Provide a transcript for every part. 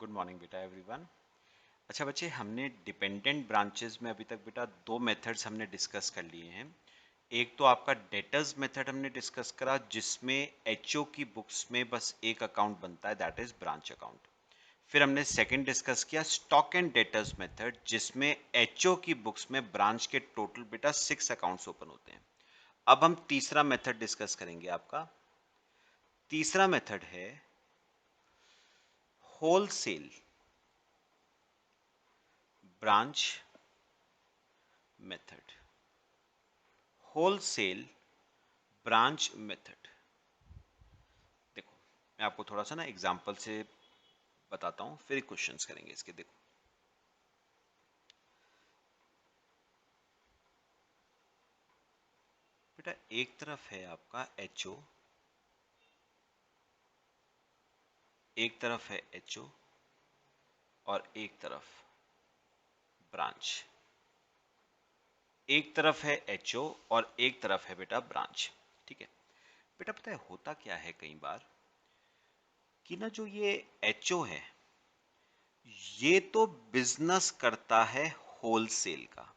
Good morning बेटा everyone. अच्छा बच्चे, हमने डिपेंडेंट ब्रांचेस में अभी तक बेटा दो मेथड्स हमने डिस्कस कर लिए हैं। एक तो आपका डेटर्स मेथड हमने डिस्कस करा, जिसमें एचओ की बुक्स में बस एक अकाउंट बनता है, दैट इज ब्रांच अकाउंट। फिर हमने सेकंड डिस्कस किया स्टॉक एंड डेटर्स मेथड, जिसमें एचओ की बुक्स में ब्रांच के टोटल बेटा 6 अकाउंट्स ओपन होते हैं। अब हम तीसरा मेथड डिस्कस करेंगे। आपका तीसरा मेथड है wholesale branch method. Wholesale branch method. देखो, मैं आपको थोड़ा सा ना एग्जांपल से बताता हूं, फिर क्वेश्चंस करेंगे इसके। देखो बेटा, एक तरफ है आपका एचओ, एक तरफ है एचओ और एक तरफ ब्रांच। एक तरफ है एचओ और एक तरफ है बेटा ब्रांच। ठीक है बेटा, पता है होता क्या है कई बार कि ना जो ये एचओ है, ये तो बिजनेस करता है होलसेल का।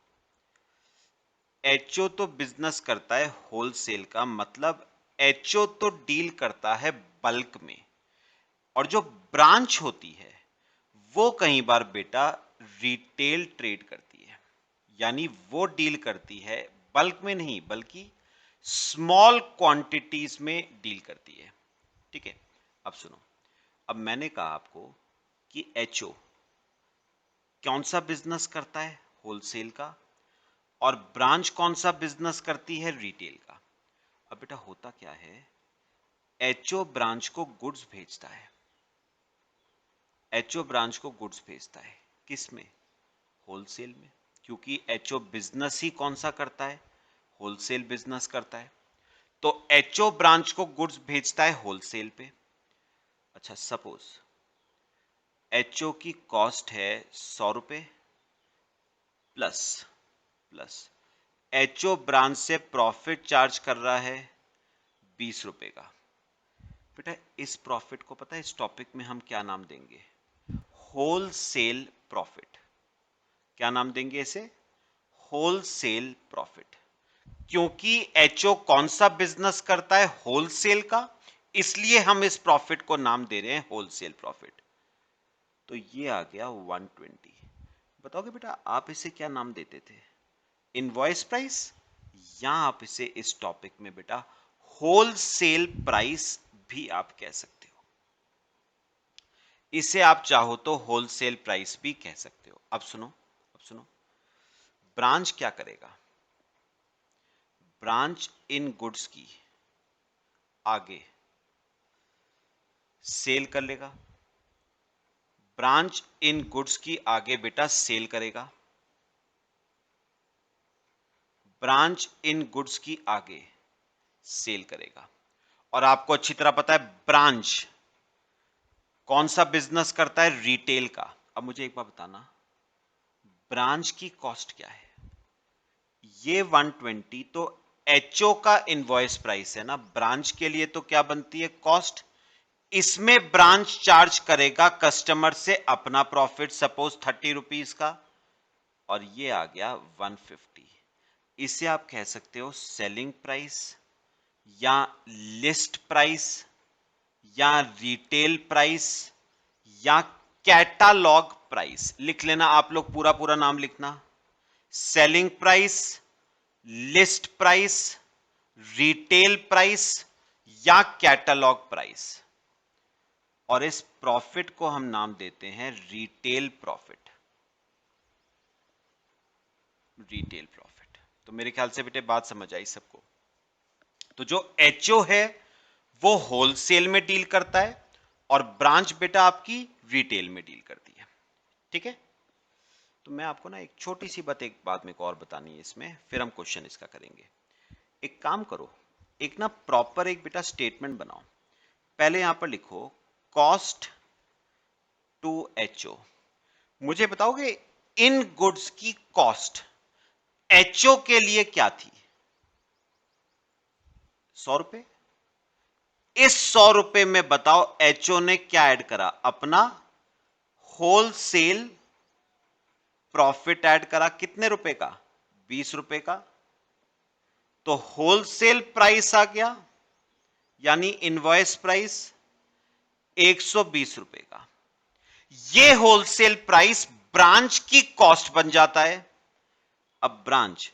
एचओ तो बिजनेस करता है होलसेल का, मतलब एचओ तो डील करता है बल्क में, और जो ब्रांच होती है वो कई बार बेटा रिटेल ट्रेड करती है। यानी वो डील करती है बल्क में नहीं, बल्कि स्मॉल क्वांटिटीज में डील करती है। ठीक है, अब सुनो। अब मैंने कहा आपको कि एचओ कौन सा बिजनेस करता है, होलसेल का, और ब्रांच कौन सा बिजनेस करती है, रिटेल का। अब बेटा होता क्या है, एचओ ब्रांच को गुड्स भेजता है। एचओ ब्रांच को गुड्स भेजता है किस में, होलसेल में, क्योंकि एचओ बिजनेस ही कौन सा करता है, होलसेल बिजनेस करता है। तो एचओ ब्रांच को गुड्स भेजता है होलसेल पे। अच्छा, सपोज एचओ की कॉस्ट है 100 रुपए, प्लस प्लस एचओ ब्रांच से प्रॉफिट चार्ज कर रहा है 20 रुपए का। बेटा इस प्रॉफिट को पता है इस टॉपिक में हम क्या नाम देंगे, होलसेल प्रॉफिट। क्या नाम देंगे इसे, होलसेल प्रॉफिट। क्योंकि एचओ कौन सा बिजनेस करता है, होलसेल का, इसलिए हम इस प्रॉफिट को नाम दे रहे हैं होलसेल प्रॉफिट। तो ये आ गया 120। बताओगे बेटा आप इसे क्या नाम देते थे, इनवॉइस प्राइस, या आप इसे इस टॉपिक में बेटा होलसेल प्राइस भी आप कह सकते हो। इसे आप चाहो तो होलसेल प्राइस भी कह सकते हो। अब सुनो, अब सुनो, ब्रांच क्या करेगा, ब्रांच इन गुड्स की आगे सेल कर लेगा। ब्रांच इन गुड्स की आगे बेटा सेल करेगा। ब्रांच इन गुड्स की आगे सेल करेगा। और आपको अच्छी तरह पता है ब्रांच कौन सा बिजनेस करता है, रिटेल का। अब मुझे एक बात बताना, ब्रांच की कॉस्ट क्या है, ये 120 तो एचओ का इनवॉइस प्राइस है ना, ब्रांच के लिए तो क्या बनती है, कॉस्ट। इसमें ब्रांच चार्ज करेगा कस्टमर से अपना प्रॉफिट, सपोज 30 रुपीज का, और ये आ गया 150। इसे आप कह सकते हो सेलिंग प्राइस, या लिस्ट प्राइस, या रिटेल प्राइस, या कैटालॉग प्राइस। लिख लेना आप लोग, पूरा पूरा नाम लिखना, selling price, list price, retail price, या कैटालॉग प्राइस। और इस प्रॉफिट को हम नाम देते हैं रिटेल प्रॉफिट। Retail profit. तो मेरे ख्याल से बेटे बात समझ आई सबको। तो जो एचओ है वो होलसेल में डील करता है, और ब्रांच बेटा आपकी रिटेल में डील करती है। ठीक है, तो मैं आपको ना एक छोटी सी बात, एक बात मेरे को और बतानी है इसमें, फिर हम क्वेश्चन इसका करेंगे। एक काम करो, एक ना प्रॉपर एक बेटा स्टेटमेंट बनाओ। पहले यहां पर लिखो कॉस्ट टू एचओ। मुझे बताओगे इन गुड्स की कॉस्ट एचओ के लिए क्या थी, 100 रुपए। इस 100 रुपए में बताओ एचओ ने क्या ऐड करा, अपना होलसेल प्रॉफिट ऐड करा कितने रुपए का, 20 रुपए का, तो होलसेल प्राइस आ गया यानी इनवॉइस प्राइस 120 रुपए का। ये होलसेल प्राइस ब्रांच की कॉस्ट बन जाता है। अब ब्रांच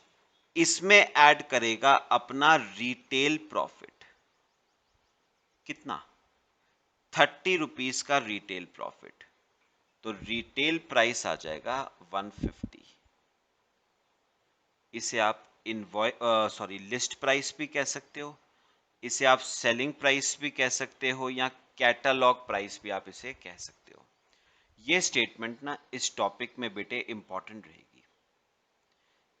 इसमें ऐड करेगा अपना रिटेल प्रॉफिट, कितना, 30 रुपीस का रिटेल प्रॉफिट, तो रिटेल प्राइस आ जाएगा 150। इसे आप लिस्ट प्राइस भी कह सकते हो, इसे आप सेलिंग प्राइस भी कह सकते हो, या कैटलॉग प्राइस भी आप इसे कह सकते हो। ये स्टेटमेंट ना इस टॉपिक में बेटे इंपॉर्टेंट रहेगी।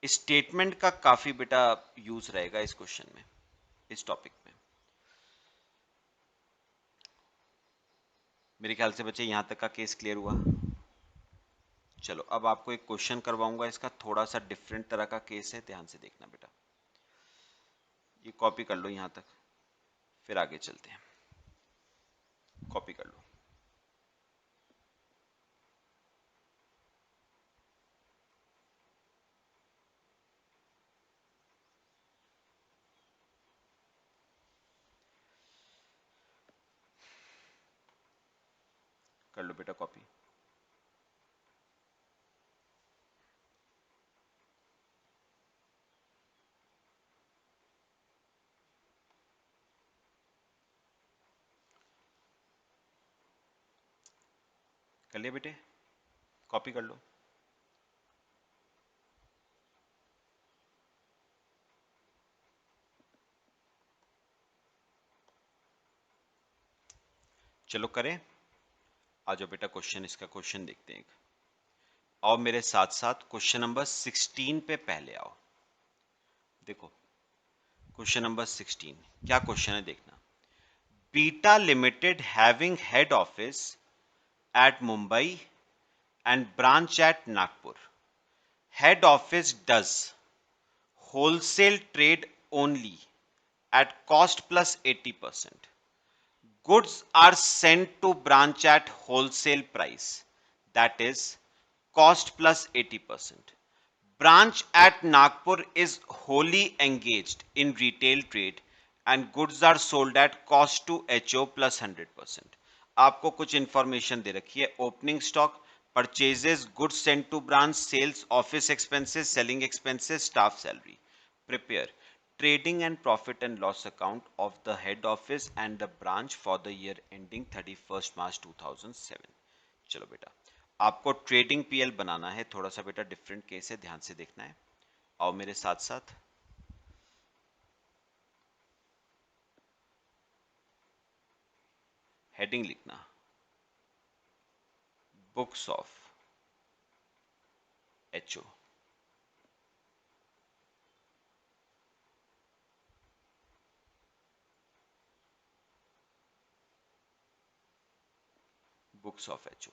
इस स्टेटमेंट का काफी बेटा यूज रहेगा इस क्वेश्चन में, इस टॉपिक में। मेरे ख्याल से बच्चे यहां तक का केस क्लियर हुआ। चलो अब आपको एक क्वेश्चन करवाऊंगा, इसका थोड़ा सा डिफरेंट तरह का केस है, ध्यान से देखना बेटा। ये कॉपी कर लो यहां तक, फिर आगे चलते हैं। कॉपी कर लो। कर लो बेटा कॉपी। कर लिया बेटे, कॉपी कर लो। चलो करें, आ जाओ बेटा क्वेश्चन, इसका क्वेश्चन देखते हैं। आओ मेरे साथ साथ क्वेश्चन नंबर 16 पे पहले आओ। देखो क्वेश्चन नंबर 16 क्या क्वेश्चन है देखना। Beta limited having head office at Mumbai and branch at Nagpur. Head office does wholesale trade only at cost plus 80%. Goods are sent to branch at wholesale price, that is cost plus 80%. Branch at Nagpur is wholly engaged in retail trade and goods are sold at cost to HO plus 100%. आपको कुछ information दे रखी है। Opening stock, purchases, goods sent to branch, sales, office expenses, selling expenses, staff salary. Prepare trading and profit and loss account of the head office and the branch for the year ending 31st March 2007. चलो बेटा आपको trading PL बनाना है, थोड़ा सा बेटा different case है, ध्यान से देखना है। आओ मेरे साथ साथ। हेडिंग लिखना, books of HO. Books of HO,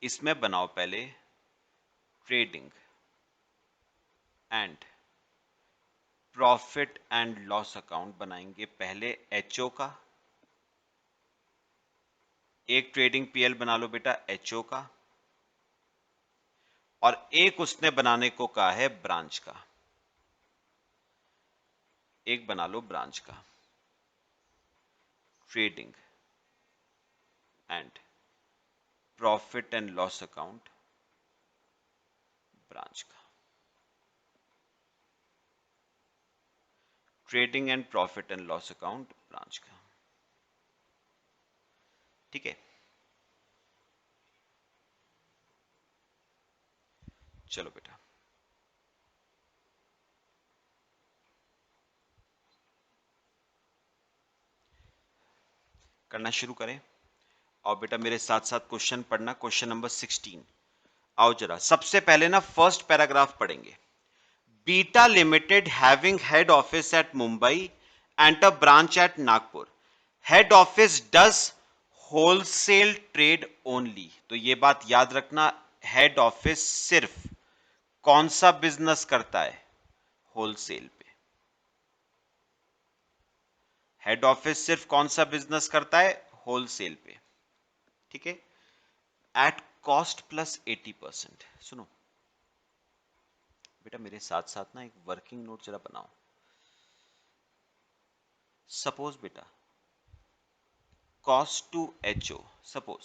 इसमें बनाओ पहले trading and profit and loss account बनाएंगे पहले एचओ का। एक ट्रेडिंग पीएल बना लो बेटा एचओ का, और एक उसने बनाने को कहा है ब्रांच का। एक बना लो ब्रांच का, trading and profit and loss account branch का। Trading and profit and loss account branch का, ठीक है। चलो बेटा करना शुरू करें। और बेटा मेरे साथ साथ क्वेश्चन पढ़ना, क्वेश्चन नंबर 16। आओ जरा सबसे पहले ना फर्स्ट पैराग्राफ पढ़ेंगे। Beta limited having head office at Mumbai and a branch at Nagpur. Head office does wholesale trade only. तो ये बात याद रखना, हेड ऑफिस सिर्फ कौन सा बिजनेस करता है, होलसेल पे। हेड ऑफिस सिर्फ कौन सा बिजनेस करता है, होलसेल पे, ठीक है। At cost plus 80%। सुनो बेटा, मेरे साथ साथ ना एक वर्किंग नोट जरा बनाओ। सपोज बेटा कॉस्ट टू एचओ सपोज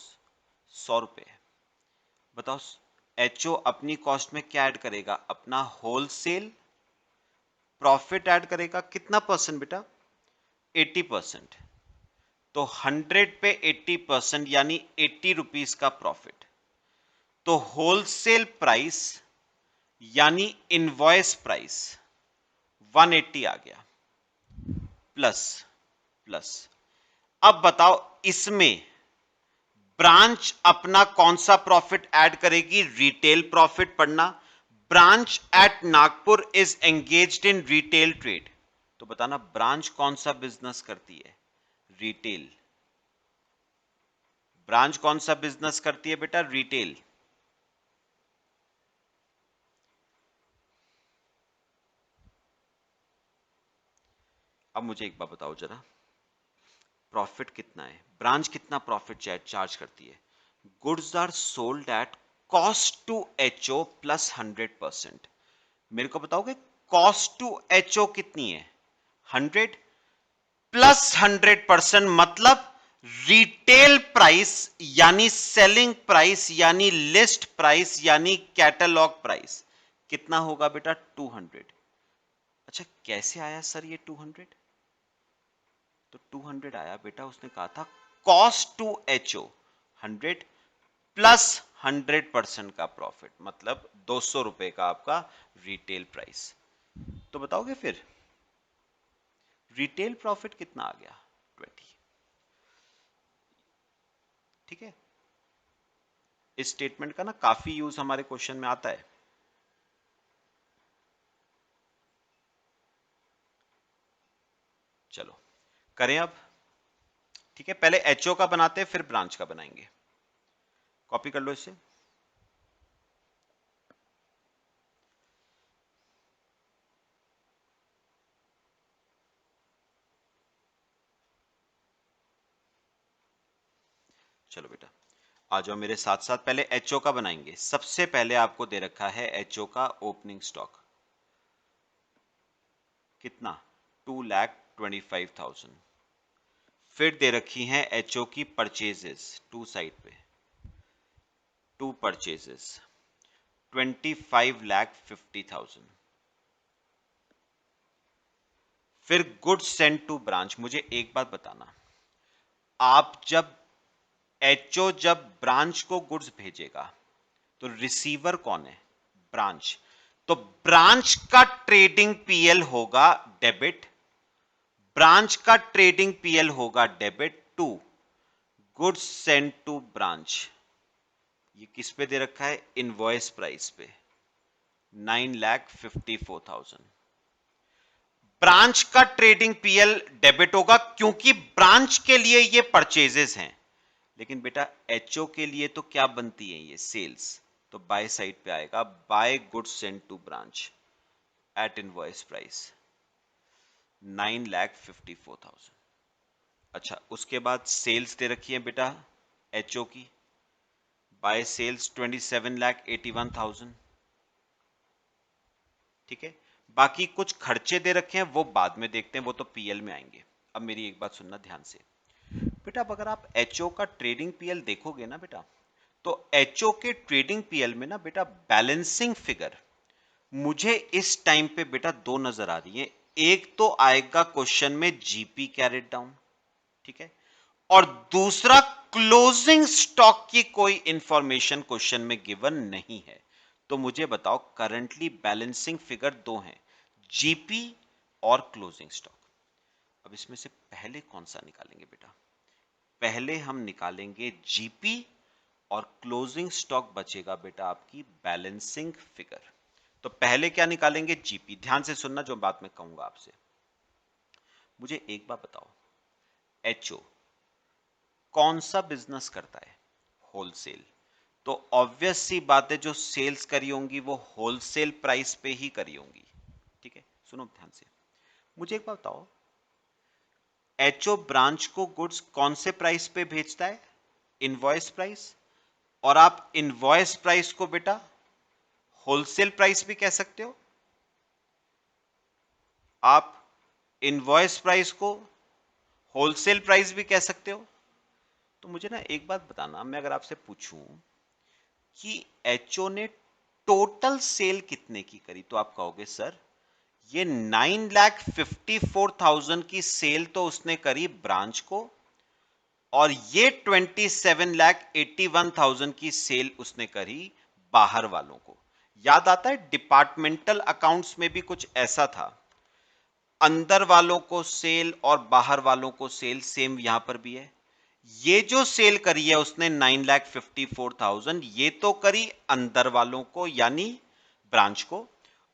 100 रुपए। बताओ एचओ अपनी कॉस्ट में क्या ऐड करेगा? अपना होलसेल प्रॉफिट ऐड करेगा। कितना परसेंट बेटा? 80%। तो 100 पे 80% यानी 80 रुपीस का प्रॉफिट। तो होलसेल प्राइस यानी इनवॉइस प्राइस 180 आ गया प्लस प्लस। अब बताओ इसमें ब्रांच अपना कौन सा प्रॉफिट ऐड करेगी? रिटेल प्रॉफिट पढ़ना। Branch at Nagpur is engaged in retail trade. तो बताना ब्रांच कौन सा बिजनेस करती है? रिटेल। ब्रांच कौन सा बिजनेस करती है बेटा? रिटेल। अब मुझे एक बात बताओ जरा, प्रॉफिट कितना है? ब्रांच कितना प्रॉफिट चार्ज करती है? Goods are sold at cost to HO plus 100%। मेरे को बताओगे कॉस्ट टू एचओ कितनी है? 100 प्लस 100% मतलब रिटेल प्राइस यानी सेलिंग प्राइस यानी लिस्ट प्राइस यानी कैटलॉग प्राइस कितना होगा बेटा? 200। अच्छा कैसे आया सर ये 200? तो 200 आया बेटा, उसने कहा था कॉस्ट टू एचओ 100 प्लस 100% का प्रॉफिट मतलब 200 रुपए का आपका रिटेल प्राइस। तो बताओगे फिर रिटेल प्रॉफिट कितना आ गया? 20। ठीक है, इस स्टेटमेंट का ना काफी यूज हमारे क्वेश्चन में आता है। चलो करें अब। ठीक है, पहले एचओ का बनाते हैं फिर ब्रांच का बनाएंगे। कॉपी कर लो इसे। चलो बेटा आ जाओ मेरे साथ साथ, पहले एचओ का बनाएंगे। सबसे पहले आपको दे रखा है एचओ का ओपनिंग स्टॉक कितना? 2,25,000। फिर दे रखी हैं एचओ की परचेजेस टू साइड पे, टू परचेजेस 25,50,000। फिर गुड्स सेंड टू ब्रांच। मुझे एक बात बताना, आप जब एचओ जब ब्रांच को गुड्स भेजेगा तो रिसीवर कौन है? ब्रांच। तो ब्रांच का ट्रेडिंग पीएल होगा डेबिट, ब्रांच का ट्रेडिंग पीएल होगा debit to goods send to branch. ये किस पे दे रखा है? इनवॉइस प्राइस पे 9,54,000। ब्रांच का ट्रेडिंग पीएल डेबिट होगा क्योंकि ब्रांच के लिए ये परचेजेस हैं, लेकिन बेटा एचओ के लिए तो क्या बनती है? ये सेल्स। तो बाय साइड पे आएगा by goods send to branch at invoice price 9,54,000। अच्छा उसके बाद सेल्स दे रखी है बेटा एचओ की, बाय सेल्स 27,81,000। ठीक है, बाकी कुछ खर्चे दे रखे हैं वो बाद में देखते हैं, वो तो पीएल में आएंगे। अब मेरी एक बात सुनना ध्यान से बेटा, अब अगर आप एचओ का ट्रेडिंग पीएल देखोगे ना बेटा, तो एचओ के ट्रेडिंग पीएल में ना बेटा बैलेंसिंग फिगर मुझे इस टाइम पे बेटा दो नजर आ रही है। एक तो आएगा क्वेश्चन में जीपी कैरेट डाउन, ठीक है, और दूसरा क्लोजिंग स्टॉक की कोई इंफॉर्मेशन क्वेश्चन में गिवन नहीं है। तो मुझे बताओ करंटली बैलेंसिंग फिगर दो हैं, जीपी और क्लोजिंग स्टॉक। अब इसमें से पहले कौन सा निकालेंगे बेटा? पहले हम निकालेंगे जीपी और क्लोजिंग स्टॉक बचेगा बेटा आपकी बैलेंसिंग फिगर। तो पहले क्या निकालेंगे? जीपी। ध्यान से सुनना जो बात मैं कहूंगा आपसे। मुझे एक बात बताओ, एचओ कौन सा बिजनेस करता है? होलसेल। तो ऑब्वियस सी बात है जो सेल्स करी होंगी वो होलसेल प्राइस पे ही करी होंगी। ठीक है, सुनो ध्यान से। मुझे एक बात बताओ, एचओ ब्रांच को गुड्स कौन से प्राइस पे भेजता है? Invoice price. और आप इनवॉइस प्राइस को बेटा होलसेल प्राइस भी कह सकते हो, आप इनवॉइस प्राइस को होलसेल प्राइस भी कह सकते हो। तो मुझे ना एक बात बताना, मैं अगर आपसे पूछूं कि एचओ ने टोटल सेल कितने की करी, तो आप कहोगे सर ये 9,54,000 की सेल तो उसने करी ब्रांच को, और ये 27,81,000 की सेल उसने करी बाहर वालों को। याद आता है डिपार्टमेंटल अकाउंट्स में भी कुछ ऐसा था, अंदर वालों को सेल और बाहर वालों को सेल, सेम यहां पर भी है। ये जो सेल करी है उसने 9,54,000, ये तो करी अंदर वालों को यानी ब्रांच को,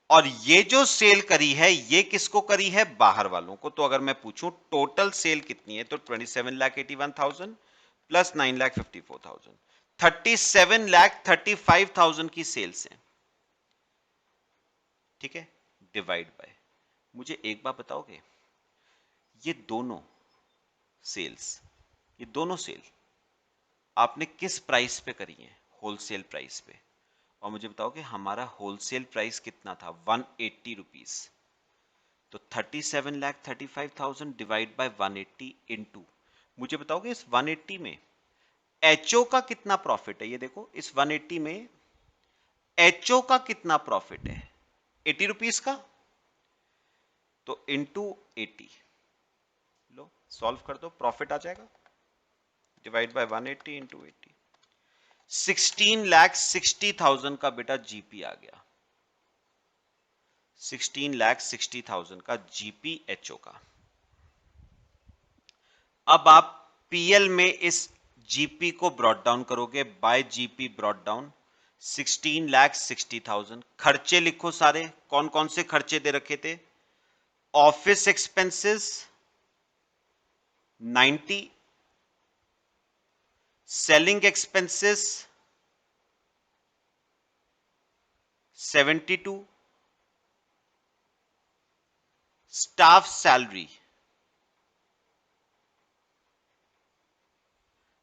और ये जो सेल करी है ये किसको करी है, बाहर वालों को। तो अगर मैं पूछूं टोटल सेल कितनी है, तो 27,81,000 प्लस 9,54,000, 37,35,000 की सेल्स है। ठीक है, डिवाइड बाय, मुझे एक बात बताओगे, ये दोनों सेल्स, ये दोनों सेल आपने किस प्राइस पे करी है, होलसेल प्राइस पे। और मुझे बताओगे हमारा होलसेल प्राइस कितना था, 180 रुपीज। तो 37,35,000 डिवाइड बाय 180 इंटू, मुझे बताओगे इस 180 में एचओ का कितना प्रॉफिट है। ये देखो इस 180 में एचओ का कितना प्रॉफिट है, 80 रुपीज का, तो इंटू 80, लो सॉल्व कर दो, प्रॉफिट आ जाएगा, डिवाइड बाय 180 इंटू 80, 16,60,000 का बेटा जीपी आ गया, 16,60,000 का जीपी एचओ का। अब आप पीएल में इस जीपी को ब्रॉट डाउन करोगे, बाय जीपी ब्रॉट डाउन 16,60,000। खर्चे लिखो सारे, कौन कौन से खर्चे दे रखे थे, office expenses 90, selling expenses 72, staff salary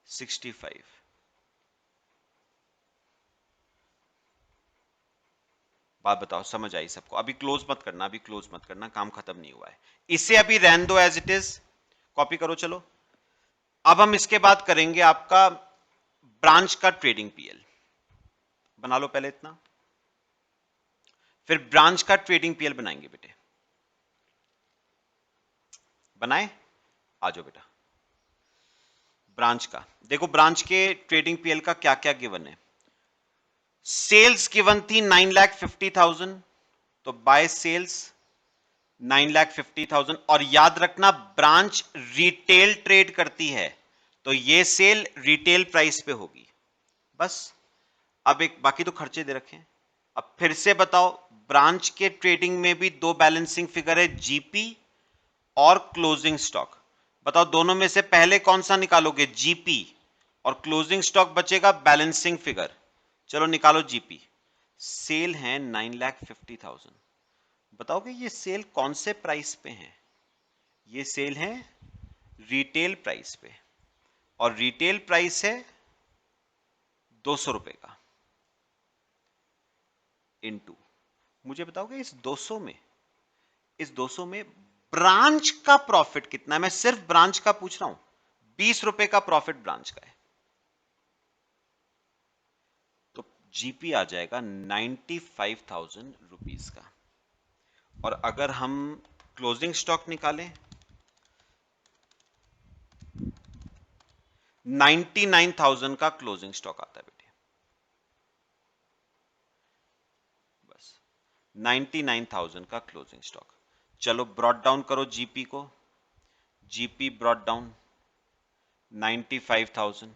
65। बात बताओ समझ आई सबको, अभी क्लोज मत करना, अभी क्लोज मत करना, काम खत्म नहीं हुआ है, इसे अभी रहने दो एज इट इज, कॉपी करो। चलो अब हम इसके बाद करेंगे आपका ब्रांच का ट्रेडिंग पीएल, बना लो पहले इतना, फिर ब्रांच का ट्रेडिंग पीएल बनाएंगे बेटे, बनाए, आ जाओ बेटा। ब्रांच का देखो, ब्रांच के ट्रेडिंग पीएल का क्या क्या गिवन है, सेल्स गिवन थी 9,50,000, तो बाय सेल्स 9,50,000, और याद रखना ब्रांच रिटेल ट्रेड करती है, तो ये सेल रिटेल प्राइस पे होगी बस। अब एक बाकी तो खर्चे दे रखे हैं, अब फिर से बताओ, ब्रांच के ट्रेडिंग में भी दो बैलेंसिंग फिगर है, जीपी और क्लोजिंग स्टॉक। बताओ दोनों में से पहले कौन सा निकालोगे, जीपी, और क्लोजिंग स्टॉक बचेगा बैलेंसिंग फिगर। चलो निकालो जीपी, सेल है 9,50,000, बताओगे ये सेल कौन से प्राइस पे है, ये सेल है रिटेल प्राइस पे, और रिटेल प्राइस है 200 रुपए का, इनटू, मुझे बताओगे इस 200 में, इस 200 में ब्रांच का प्रॉफिट कितना है, मैं सिर्फ ब्रांच का पूछ रहा हूं, 20 रुपए का प्रॉफिट ब्रांच का है, तो जीपी आ जाएगा 95,000 रुपीज का। और अगर हम क्लोजिंग स्टॉक निकालें, 99,000 का क्लोजिंग स्टॉक आता है बेटे, बस 99,000 का क्लोजिंग स्टॉक। चलो ब्रॉट डाउन करो जीपी को, जीपी ब्रॉट डाउन 95,000,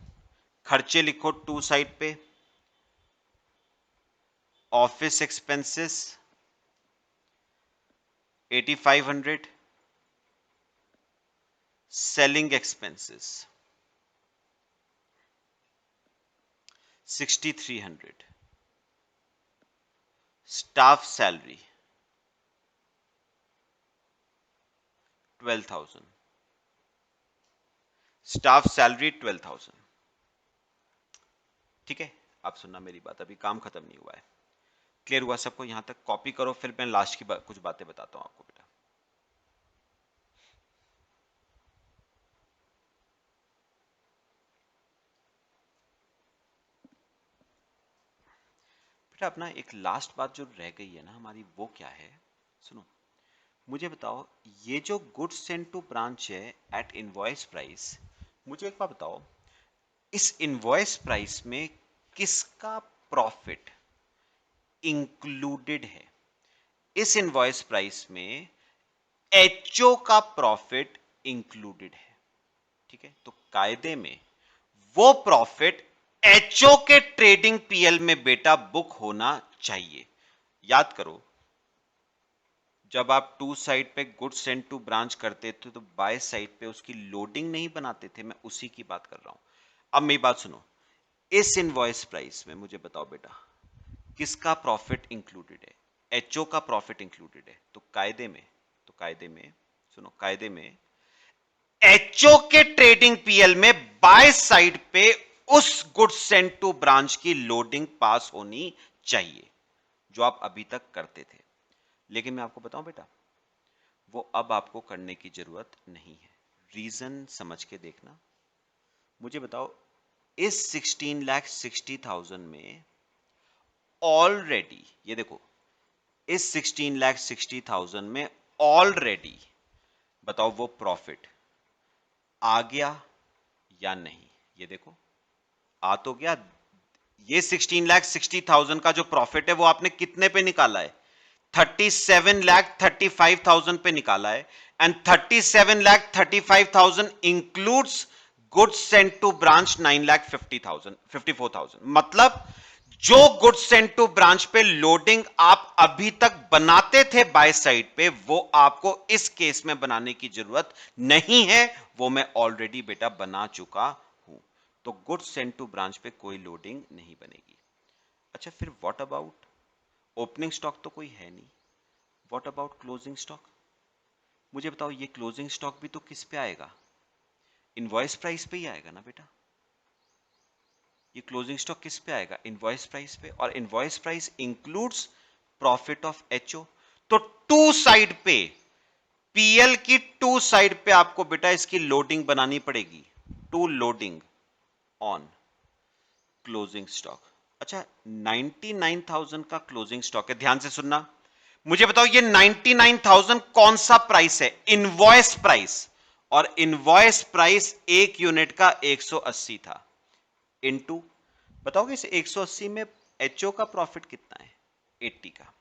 खर्चे लिखो टू साइड पे, office expenses 8,500, selling expenses 6,300, staff salary 12,000, staff salary 12,000, ठीक है। आप सुनना मेरी बात, अभी काम खत्म नहीं हुआ है। क्लियर हुआ सबको? यहां तक कॉपी करो, फिर मैं लास्ट की कुछ बातें बताता हूं आपको बेटा। बेटा अपना एक लास्ट बात जो रह गई है ना हमारी, वो क्या है? सुनो, मुझे बताओ, ये जो गुड्स सेंट टू ब्रांच है एट इनवॉइस प्राइस, मुझे एक बात बताओ, इस इनवॉइस प्राइस में किसका प्रॉफिट इंक्लूडेड है? इस इनवॉइस प्राइस में एचओ का प्रॉफिट इंक्लूडेड है। ठीक है, तो कायदे में वो प्रॉफिट एचओ के ट्रेडिंग पीएल में बेटा बुक होना चाहिए। याद करो, जब आप टू साइड पे गुड्स सेंट टू ब्रांच करते थे तो बाय साइड पे उसकी लोडिंग नहीं बनाते थे, मैं उसी की बात कर रहा हूं। अब मेरी बात सुनो, इस इनवॉइस प्राइस में मुझे बताओ बेटा, किसका प्रॉफिट इंक्लूडेड है? एचओ का प्रॉफिट इंक्लूडेड है। तो कायदे में सुनो, कायदे में एचओ के ट्रेडिंग पीएल में बाय साइड पे उस गुड्स सेंट टू ब्रांच की लोडिंग पास होनी चाहिए, जो आप अभी तक करते थे। लेकिन मैं आपको बताऊं बेटा, वो अब आपको करने की जरूरत नहीं है। रीजन समझ के देखना। मुझे बताओ, इस 16,60,000 में ऑलरेडी, ये देखो, इस 16,60,000 में ऑलरेडी बताओ वो प्रॉफिट आ गया या नहीं? ये देखो, आ तो गया। ये 16,60,000 का जो प्रॉफिट है वो आपने कितने पे निकाला है? 37,35,000 पे निकाला है। And 37,35,000 includes goods sent to branch 9,50,000 54,000। मतलब जो गुड्स सेंट टू ब्रांच पे लोडिंग आप अभी तक बनाते थे बाय साइड पे, वो आपको इस केस में बनाने की जरूरत नहीं है, वो मैं ऑलरेडी बेटा बना चुका हूं। तो गुड्स सेंट टू ब्रांच पे कोई लोडिंग नहीं बनेगी। अच्छा, फिर व्हाट अबाउट ओपनिंग स्टॉक? तो कोई है नहीं। What about closing stock? मुझे बताओ, ये क्लोजिंग स्टॉक भी तो किस पे आएगा? इनवॉइस प्राइस पे ही आएगा ना बेटा। ये क्लोजिंग स्टॉक किस पे आएगा? इनवॉइस प्राइस पे। और invoice price includes profit of HO. तो टू साइड पे, पीएल की टू साइड पे आपको बेटा इसकी लोडिंग बनानी पड़ेगी। To loading on closing stock. अच्छा, 99,000 का क्लोजिंग स्टॉक है, ध्यान से सुनना। मुझे बताओ, ये 99,000 कौन सा प्राइस है? Invoice price. और इनवॉइस प्राइस एक यूनिट का 180 था। इनटू, बताओगे इस 180 में एचओ का प्रॉफिट कितना है? 80 का।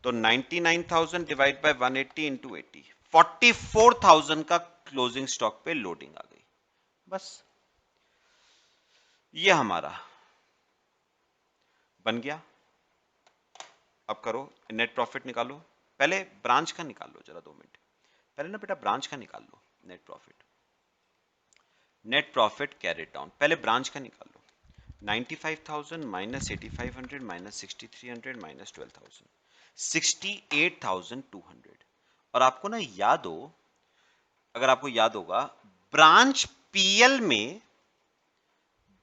तो 99,000 डिवाइड बाय 180 इंटू 80, 44,000 का क्लोजिंग स्टॉक पे लोडिंग आ गई। बस ये हमारा बन गया। अब करो, नेट प्रॉफिट निकालो। पहले ब्रांच का निकाल लो जरा, 2 मिनट पहले ना बेटा ब्रांच का निकाल लो। Net profit, net profit carried down, पहले ब्रांच का निकाल लो। 95,000 माइनस 8,500 माइनस 6,300 माइनस 12,000, 68,200। और आपको ना याद हो, अगर आपको याद होगा, ब्रांच पीएल में,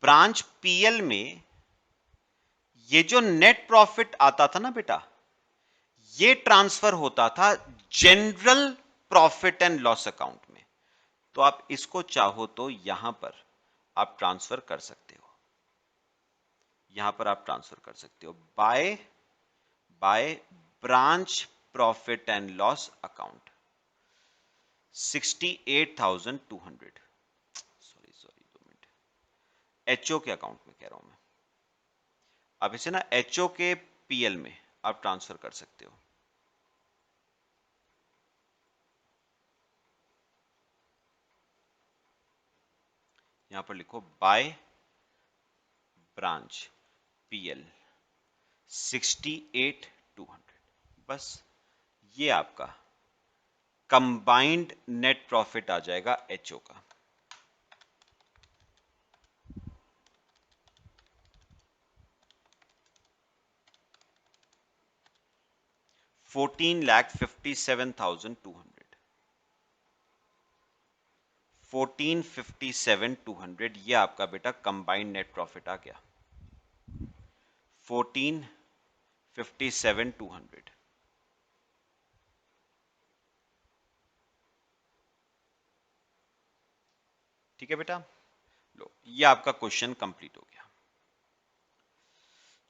ब्रांच पीएल में ये जो नेट प्रॉफिट आता था ना बेटा, ये ट्रांसफर होता था general profit and loss account में। तो आप इसको चाहो तो यहां पर आप ट्रांसफर कर सकते हो, यहां पर आप ट्रांसफर कर सकते हो by branch profit and loss account. 68,200, sorry 2 minute, HO के अकाउंट में कह रहा हूं मैं। अब इसे ना एचओ के पीएल में आप ट्रांसफर कर सकते हो। यहां पर लिखो बाय ब्रांच पीएल 68,200। बस ये आपका कंबाइंड नेट प्रॉफिट आ जाएगा एचओ का। 14,57,200, 14,57,200 ये आपका बेटा कंबाइंड नेट प्रॉफिट आ गया। 1457,200। ठीक है बेटा, लो ये आपका क्वेश्चन कंप्लीट हो गया।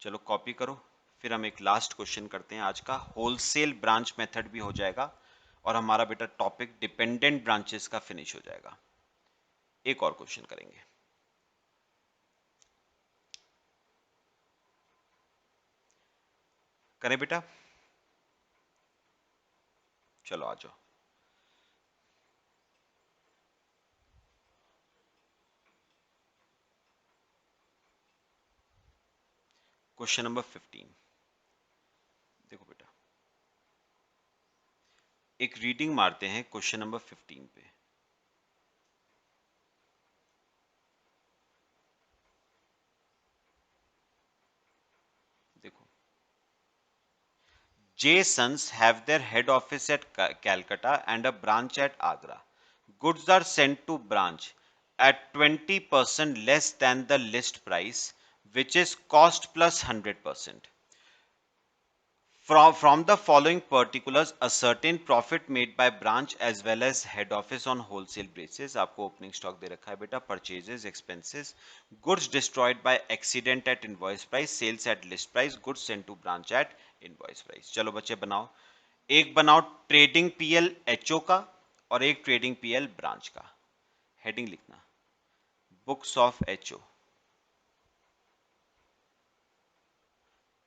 चलो कॉपी करो, फिर हम एक लास्ट क्वेश्चन करते हैं आज का। होलसेल ब्रांच मेथड भी हो जाएगा और हमारा बेटा टॉपिक डिपेंडेंट ब्रांचेस का फिनिश हो जाएगा। एक और क्वेश्चन करेंगे। करें बेटा? चलो आ जाओ। क्वेश्चन नंबर 15 देखो बेटा, एक रीडिंग मारते हैं क्वेश्चन नंबर 15 पे। देखो, J Sons have their head office at Calcutta and a branch at Agra. Goods are sent to branch at 20% less than the list price, which is cost plus 100%. From the following particulars, a certain profit made by branch as well as head office on wholesale basis. आपको opening stock दे रखा है बेटा, purchases, expenses, goods destroyed by accident at invoice price, sales at list price, goods sent to branch at invoice price. चलो बच्चे बनाओ, एक बनाओ trading PL HO का और एक ट्रेडिंग पीएल ब्रांच का। हेडिंग लिखना बुक्स ऑफ एचओ,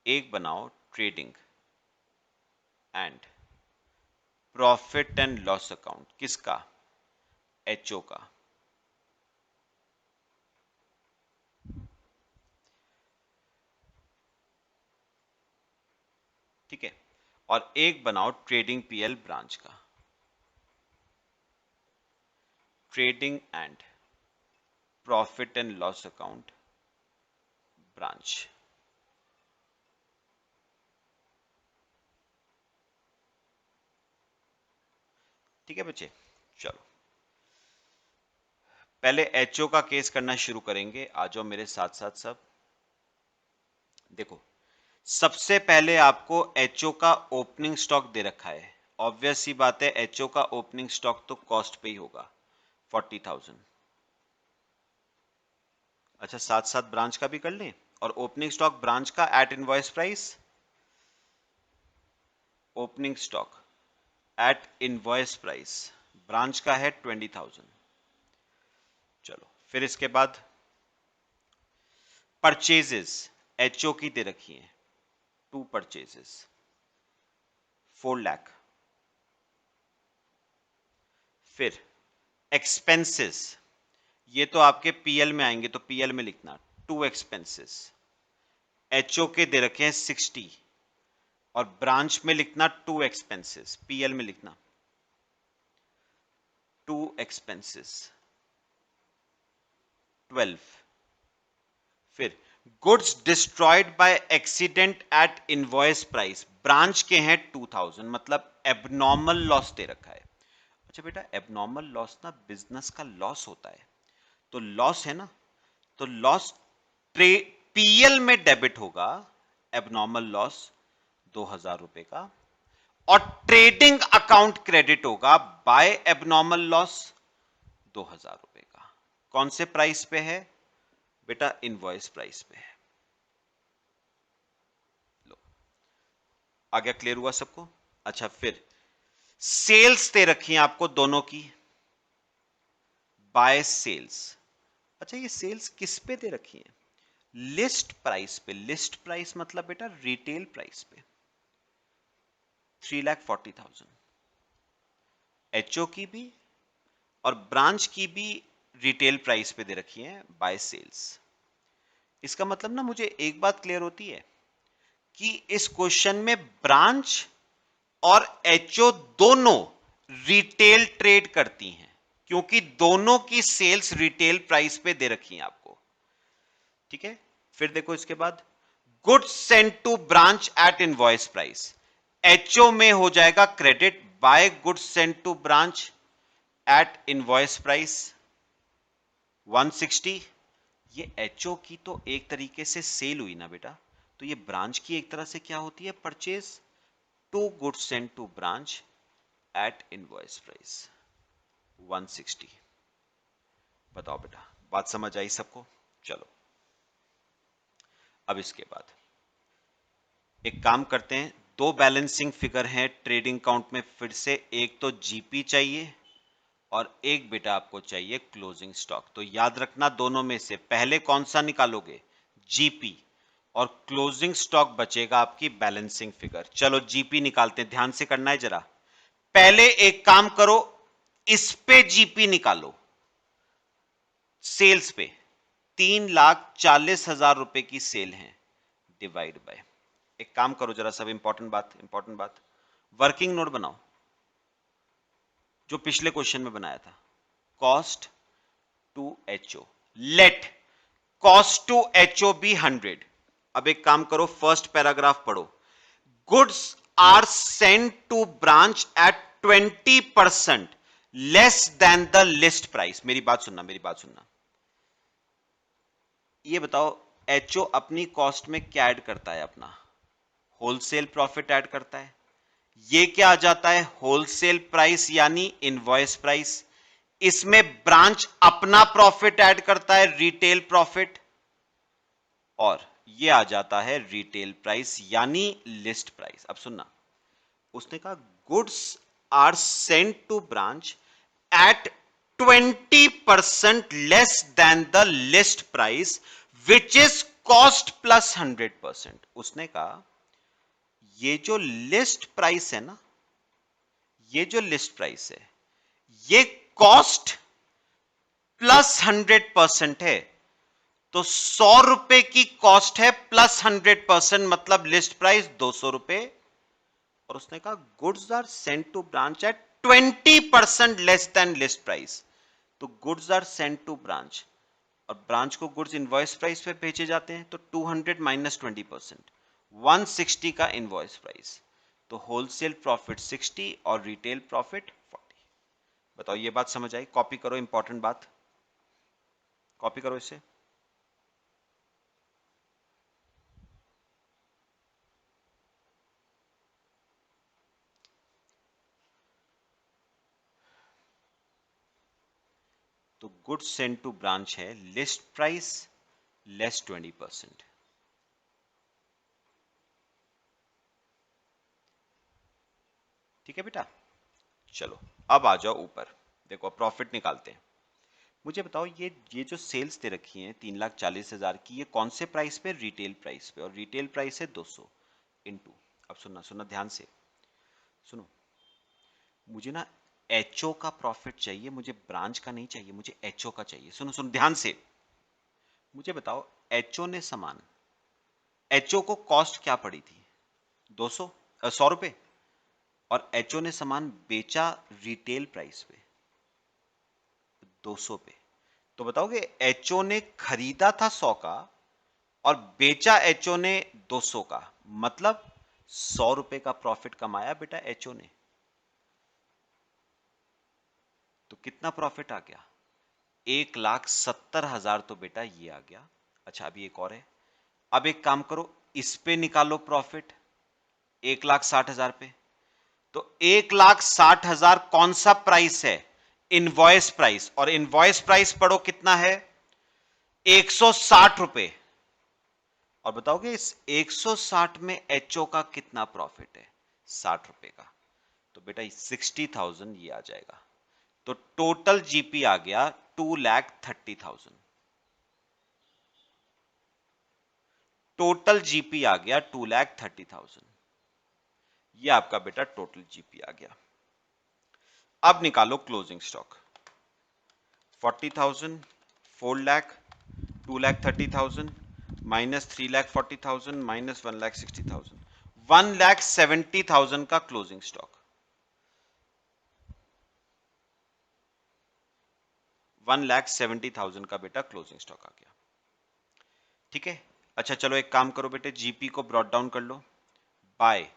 एक बनाओ trading and profit and loss account, किसका? एचओ का। ठीक है, और एक बनाओ ट्रेडिंग पीएल ब्रांच का, trading and profit and loss account branch. ठीक है बच्चे, चलो पहले एचओ का केस करना शुरू करेंगे। आ जाओ मेरे साथ साथ सब। देखो, सबसे पहले आपको एचओ का ओपनिंग स्टॉक दे रखा है। ऑब्वियस सी बात है, एचओ का ओपनिंग स्टॉक तो कॉस्ट पे ही होगा, 40,000। अच्छा, साथ साथ ब्रांच का भी कर लें। और ओपनिंग स्टॉक ब्रांच का at invoice price, opening stock at invoice price branch का है 20,000। चलो फिर इसके बाद परचेजेस एचओ की दे रखी है, 2 परचेजेस 4 लाख। फिर एक्सपेंसेस, ये तो आपके पीएल में आएंगे तो पीएल में लिखना 2 एक्सपेंसेस। एचओ के दे रखे हैं 60 और ब्रांच में लिखना 2 एक्सपेंसेस, पीएल में लिखना 2 एक्सपेंसेस 12। फिर goods destroyed by accident at invoice price, branch के हैं 2000, मतलब एबनॉर्मल लॉस दे रखा है। अच्छा बेटा, एबनॉर्मल लॉस ना बिजनेस का लॉस होता है, तो लॉस है ना, तो लॉस पीएल में डेबिट होगा, एबनॉर्मल लॉस 2000 रुपए का, और ट्रेडिंग अकाउंट क्रेडिट होगा बाय एबनॉर्मल लॉस 2000 रुपए का। कौन से प्राइस पे है बेटा? इनवॉइस प्राइस पे है। लो, आ गया, क्लियर हुआ सबको? अच्छा, फिर सेल्स दे रखी है आपको दोनों की, बाय सेल्स। अच्छा, ये सेल्स किस पे दे रखी है? लिस्ट प्राइस पे। लिस्ट प्राइस मतलब बेटा रिटेल प्राइस पे, 3,40,000। एचओ की भी और ब्रांच की भी रिटेल प्राइस पे दे रखी है, बाय सेल्स। इसका मतलब ना मुझे एक बात क्लियर होती है कि इस क्वेश्चन में ब्रांच और एचओ दोनों रिटेल ट्रेड करती हैं, क्योंकि दोनों की सेल्स रिटेल प्राइस पे दे रखी हैं आपको। ठीक है, फिर देखो इसके बाद goods sent to branch at invoice price, HO में हो जाएगा credit by goods sent to branch at invoice price 160। ये एचओ की तो एक तरीके से सेल हुई ना बेटा, तो ये ब्रांच की एक तरह से क्या होती है, purchase. To goods sent to branch at invoice price 160। बताओ बेटा, बात समझ आई सबको? चलो अब इसके बाद एक काम करते हैं, दो बैलेंसिंग फिगर हैं ट्रेडिंग अकाउंट में फिर से, एक तो जीपी चाहिए और एक बेटा आपको चाहिए क्लोजिंग स्टॉक। तो याद रखना दोनों में से पहले कौन सा निकालोगे, जीपी, और क्लोजिंग स्टॉक बचेगा आपकी बैलेंसिंग फिगर। चलो जीपी निकालते हैं, ध्यान से करना है जरा। पहले एक काम करो, इस पे जीपी निकालो, सेल्स पे 3,40,000 रुपए की सेल है, डिवाइड बाय, एक काम करो जरा सब, इंपॉर्टेंट बात, वर्किंग नोट बनाओ जो पिछले क्वेश्चन में बनाया था, cost to HO, let cost to HO be 100। अब एक काम करो, फर्स्ट पैराग्राफ पढ़ो, goods are sent to branch at 20% less than the list price. मेरी बात सुनना, ये बताओ एचओ अपनी कॉस्ट में क्या ऐड करता है, अपना होलसेल प्रॉफिट ऐड करता है। ये क्या आ जाता है, होलसेल प्राइस यानी इनवॉइस प्राइस। इसमें ब्रांच अपना प्रॉफिट ऐड करता है, रिटेल प्रॉफिट, और ये आ जाता है रिटेल प्राइस यानी लिस्ट प्राइस। अब सुनना, उसने कहा goods are sent to branch at 20% less than the list price which is cost plus 100%। उसने कहा ये जो लिस्ट प्राइस है ना, ये जो लिस्ट प्राइस है ये कॉस्ट प्लस 100% है। तो 100 रुपए की कॉस्ट है प्लस 100%, मतलब लिस्ट प्राइस 200 रुपए। और उसने कहा goods are sent to branch at 20% less than list price. तो goods are sent to branch, और ब्रांच को गुड्स इनवॉइस प्राइस पे भेजे जाते हैं, तो 200 माइनस 20%, 160 का इनवॉइस प्राइस। तो होलसेल प्रॉफिट 60 और रिटेल प्रॉफिट 40। बताओ ये बात समझ आई? कॉपी करो, इंपॉर्टेंट बात, कॉपी करो इसे। तो गुड्स सेंट टू ब्रांच है लिस्ट प्राइस लेस 20%। ठीक है बेटा, चलो अब आ जाओ ऊपर, देखो प्रॉफिट निकालते हैं। मुझे बताओ ये जो सेल्स दे रखी हैं 3,40,000 की, ये कौन से प्राइस पे, रिटेल प्राइस पे, और रिटेल प्राइस है 200 इंटू, अब सुनना ध्यान से सुनो, मुझे ना एचओ का प्रॉफिट चाहिए, मुझे ब्रांच का नहीं चाहिए, मुझे एचओ का चाहिए। सुनो ध्यान से, मुझे बताओ एचओ ने सामान, एचओ को कॉस्ट क्या पड़ी थी, 200 100 रुपए, और एचओ ने सामान बेचा रिटेल प्राइस पे 200 पे। तो बताओगे एचओ ने खरीदा था 100 का और बेचा एचओ ने 200 का, मतलब 100 रुपए का प्रॉफिट कमाया बेटा एचओ ने। तो कितना प्रॉफिट आ गया, 1,70,000। तो बेटा ये आ गया। अच्छा अभी एक और है, अब एक काम करो, इस पे निकालो प्रॉफिट 1,60,000 पे। तो 1,60,000 कौन सा प्राइस है, इनवॉइस प्राइस, और इनवॉइस प्राइस पढ़ो कितना है, 160 रुपए। और बताओगे इस 160 में एचओ का कितना प्रॉफिट है, 60 रुपए का। तो बेटा 60,000 ये आ जाएगा। तो टोटल जीपी आ गया 2,30,000। टोटल जीपी आ गया 2,30,000। ये आपका बेटा टोटल जीपी आ गया। अब निकालो closing stock, 40,000, 4 lakh, 2,30,000 minus 3,40,000 minus 1,60,000, 1,70,000 का क्लोजिंग स्टॉक, 1,70,000 का बेटा क्लोजिंग स्टॉक आ गया। ठीक है, अच्छा चलो एक काम करो बेटे, जीपी को ब्रॉट डाउन कर लो बाय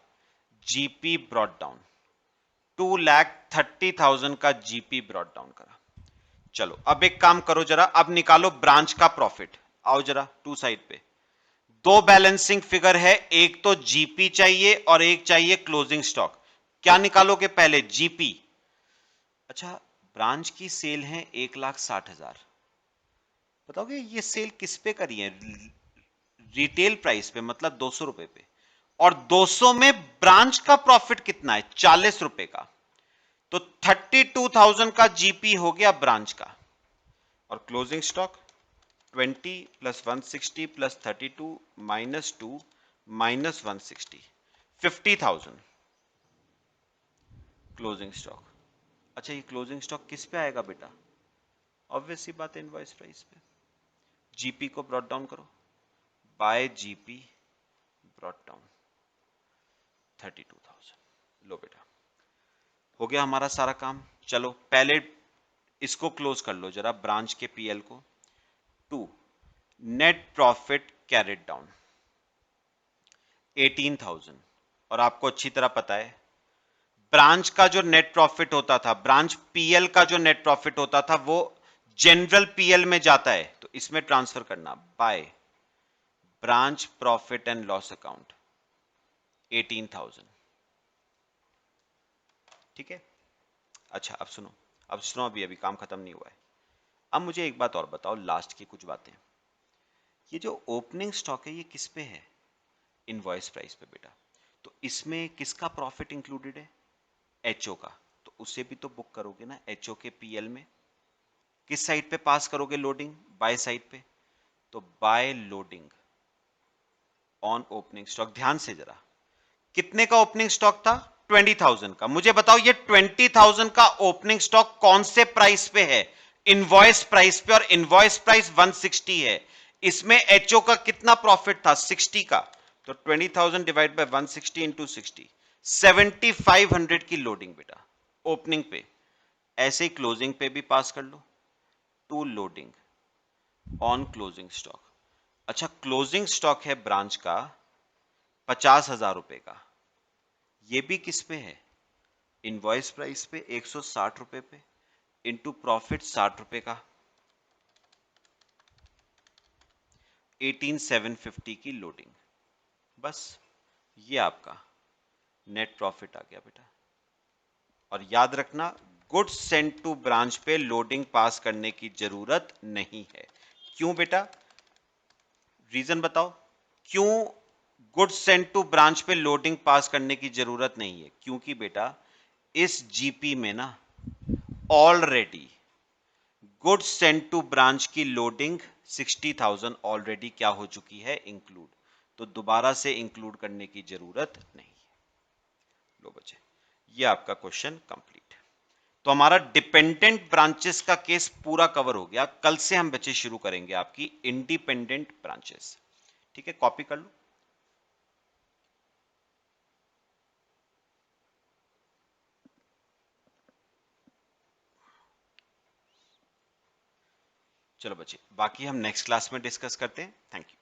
जीपी ब्रॉट डाउन, 2,30,000 का जीपी ब्रॉट डाउन करा। चलो अब एक काम करो जरा, अब निकालो ब्रांच का प्रॉफिट। आओ जरा टू साइड पे, दो बैलेंसिंग फिगर है, एक तो जीपी चाहिए और एक चाहिए क्लोजिंग स्टॉक। क्या निकालोगे पहले? जीपी। अच्छा, ब्रांच की सेल है 1,60,000। बताओगे ये सेल किस पे करी है? रिटेल प्राइस पे, मतलब 200 रुपए पे। और 200 में ब्रांच का प्रॉफिट कितना है? 40 रुपए का। तो 32,000 का जीपी हो गया ब्रांच का। और closing stock 20 plus 160 plus 32 minus 2 minus 160, 50,000 closing stock. अच्छा, ये क्लोजिंग स्टॉक किस पे आएगा बेटा? ऑब्वियस सी बात है, इनवॉइस प्राइस पे। जीपी को ब्रॉट डाउन करो, बाय जीपी ब्रॉट डाउन 32,000। लो बेटा, हो गया हमारा सारा काम। चलो पहले इसको क्लोज कर लो जरा, ब्रांच के पीएल को। 2 नेट प्रॉफिट कैरिड डाउन 18,000। और आपको अच्छी तरह पता है ब्रांच का जो नेट प्रॉफिट होता था, ब्रांच पीएल का जो नेट प्रॉफिट होता था, वो जनरल पीएल में जाता है। तो इसमें ट्रांसफर करना by branch profit and loss account 18,000। ठीक है। अच्छा अब सुनो, अभी अभी काम खत्म नहीं हुआ है। अब मुझे एक बात और बताओ, लास्ट की कुछ बातें। ये जो ओपनिंग स्टॉक है ये किस पे है? इनवॉइस प्राइस पे बेटा। तो इसमें किसका प्रॉफिट इंक्लूडेड है? एचओ का। तो उसे भी तो बुक करोगे ना एचओ के पीएल में। किस साइड पे पास करोगे लोडिंग? बाय साइड पे। तो by loading on opening stock. ध्यान से जरा, कितने का ओपनिंग स्टॉक था? 20,000 का। मुझे बताओ ये 20,000 का ओपनिंग स्टॉक कौन से प्राइस पे है? इनवॉइस प्राइस पे। और इनवॉइस प्राइस 160 है। इसमें एचओ का कितना प्रॉफिट था? 60 का। तो 20,000 डिवाइड बाय 160 इंटू 60, 7,500 की लोडिंग बेटा ओपनिंग पे। ऐसे ही क्लोजिंग पे भी पास कर लो, to loading on closing stock. अच्छा, क्लोजिंग स्टॉक है ब्रांच का 50,000 रुपए का। ये भी किस पे है? इनवॉइस प्राइस पे 160 रुपए पे इंटू प्रॉफिट 60 रुपए का, 18,750 की लोडिंग। बस ये आपका नेट प्रॉफिट आ गया बेटा। और याद रखना, गुड्स सेंट टू ब्रांच पे लोडिंग पास करने की जरूरत नहीं है। क्यों बेटा? रीजन बताओ क्यों गुड्स सेंट टू ब्रांच पे लोडिंग पास करने की जरूरत नहीं है? क्योंकि बेटा इस जीपी में ना already goods sent to branch की लोडिंग 60,000 ऑलरेडी क्या हो चुकी है? इंक्लूड। तो दोबारा से इंक्लूड करने की जरूरत नहीं। लो बच्चे, ये आपका क्वेश्चन कंप्लीट। तो हमारा डिपेंडेंट ब्रांचेस का केस पूरा कवर हो गया। कल से हम बच्चे शुरू करेंगे आपकी इंडिपेंडेंट ब्रांचेस। ठीक है, कॉपी कर लो। चलो बच्चे, बाकी हम नेक्स्ट क्लास में डिस्कस करते हैं। Thank you.